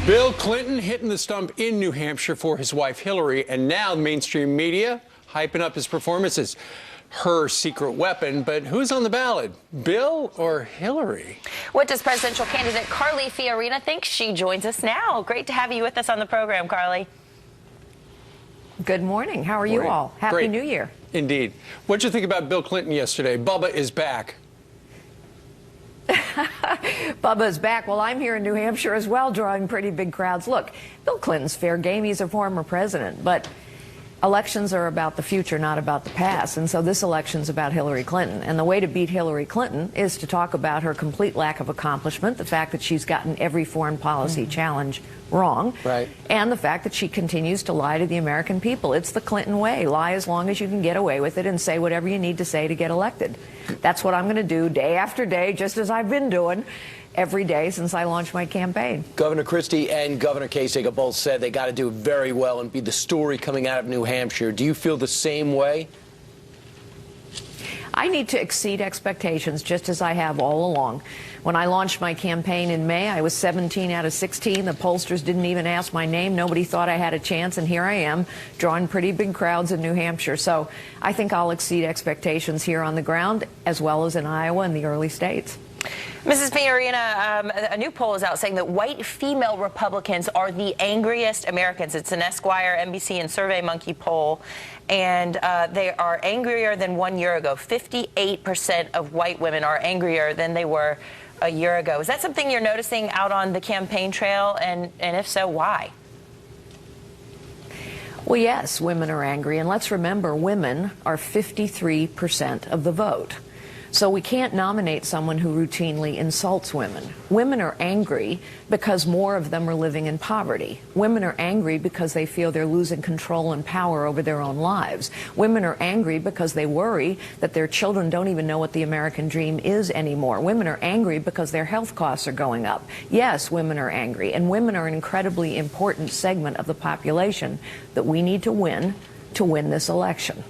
Bill Clinton hitting the stump in New Hampshire for his wife Hillary, and now mainstream media hyping up his performances. Her secret weapon, but who's on the ballot, Bill or Hillary? What does presidential candidate Carly Fiorina think? She joins us now. Great to have you with us on the program, Carly. Good morning. How are you all? Happy Great. New Year. Indeed. What'd you think about Bill Clinton yesterday? Bubba is back. Bubba's back. Well, I'm here in New Hampshire as well, drawing pretty big crowds. Look, Bill Clinton's fair game. He's a former president, but elections are about the future, not about the past. And so this election's about Hillary Clinton. And the way to beat Hillary Clinton is to talk about her complete lack of accomplishment, the fact that she's gotten every foreign policy challenge wrong, right, and the fact that she continues to lie to the American people. It's the Clinton way. Lie as long as you can get away with it and say whatever you need to say to get elected. That's what I'm going to do day after day, just as I've been doing every day since I launched my campaign. Governor Christie and Governor Kasich have both said they got to do very well and be the story coming out of New Hampshire. Do you feel the same way? I need to exceed expectations, just as I have all along. When I launched my campaign in May, I was 17 out of 16. The pollsters didn't even ask my name. Nobody thought I had a chance, and here I am, drawing pretty big crowds in New Hampshire. So I think I'll exceed expectations here on the ground, as well as in Iowa and the early states. Mrs. Fiorina, a new poll is out saying that white female Republicans are the angriest Americans. It's an Esquire, NBC, and SurveyMonkey poll, and they are angrier than 1 year ago. 58% of white women are angrier than they were a year ago. Is that something you're noticing out on the campaign trail, and if so, why? Well, yes, women are angry, and let's remember, women are 53% of the vote. So we can't nominate someone who routinely insults women. Women are angry because more of them are living in poverty. Women are angry because they feel they're losing control and power over their own lives. Women are angry because they worry that their children don't even know what the American dream is anymore. Women are angry because their health costs are going up. Yes, women are angry, and women are an incredibly important segment of the population that we need to win this election.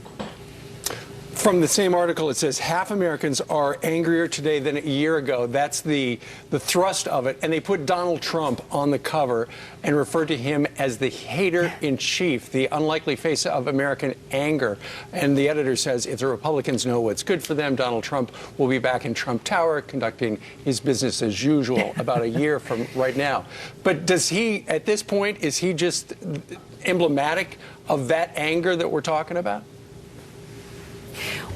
From the same article, it says half Americans are angrier today than a year ago. That's the thrust of it. And they put Donald Trump on the cover and refer to him as the hater-in-chief, the unlikely face of American anger. And the editor says if the Republicans know what's good for them, Donald Trump will be back in Trump Tower conducting his business as usual about a year from right now. But does he, at this point, is he just emblematic of that anger that we're talking about?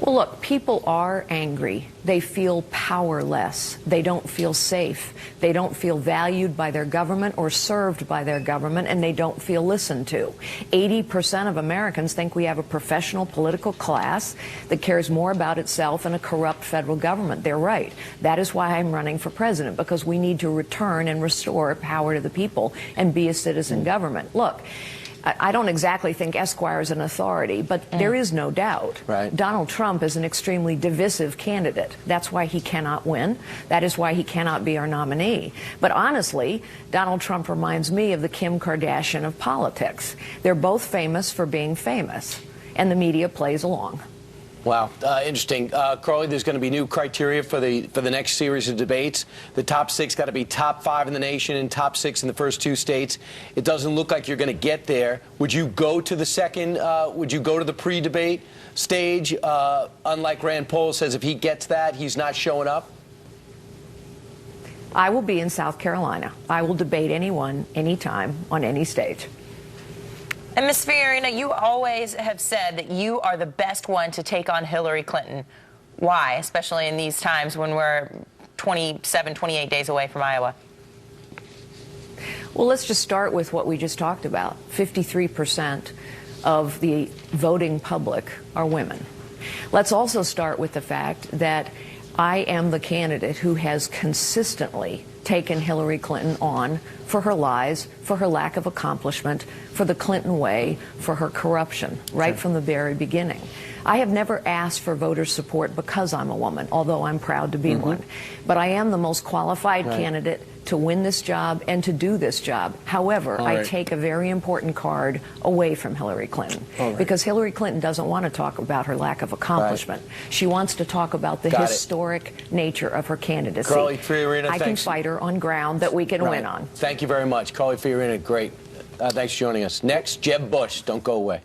Well, look, people are angry. They feel powerless. They don't feel safe. They don't feel valued by their government or served by their government, and they don't feel listened to. 80% of Americans think we have a professional political class that cares more about itself than a corrupt federal government. They're right. That is why I'm running for president, because we need to return and restore power to the people and be a citizen government. Look, I don't exactly think Esquire is an authority, but there is no doubt Donald Trump is an extremely divisive candidate. That's why he cannot win. That is why he cannot be our nominee. But honestly, Donald Trump reminds me of the Kim Kardashian of politics. They're both famous for being famous, and the media plays along. Wow, interesting. Carly, there's going to be new criteria for the next series of debates. The top six got to be top 5 in the nation and top 6 in the first 2 states. It doesn't look like you're going to get there. Would you go to the second? Would you go to the pre-debate stage? Unlike Rand Paul says, if he gets that, he's not showing up. I will be in South Carolina. I will debate anyone, anytime, on any stage. And Ms. Fiorina, you always have said that you are the best one to take on Hillary Clinton. Why, especially in these times when we're 27, 28 days away from Iowa? Well, let's just start with what we just talked about. 53% of the voting public are women. Let's also start with the fact that I am the candidate who has consistently taken Hillary Clinton on for her lies, for her lack of accomplishment, for the Clinton way, for her corruption, right from the very beginning. I have never asked for voter support because I'm a woman, although I'm proud to be one. But I am the most qualified candidate to win this job and to do this job. However, I take a very important card away from Hillary Clinton because Hillary Clinton doesn't want to talk about her lack of accomplishment. She wants to talk about the historic nature of her candidacy. Carly Fiorina, I can fight her on ground that we can win on. Thank you very much. Carly Fiorina, great. Thanks for joining us. Next, Jeb Bush. Don't go away.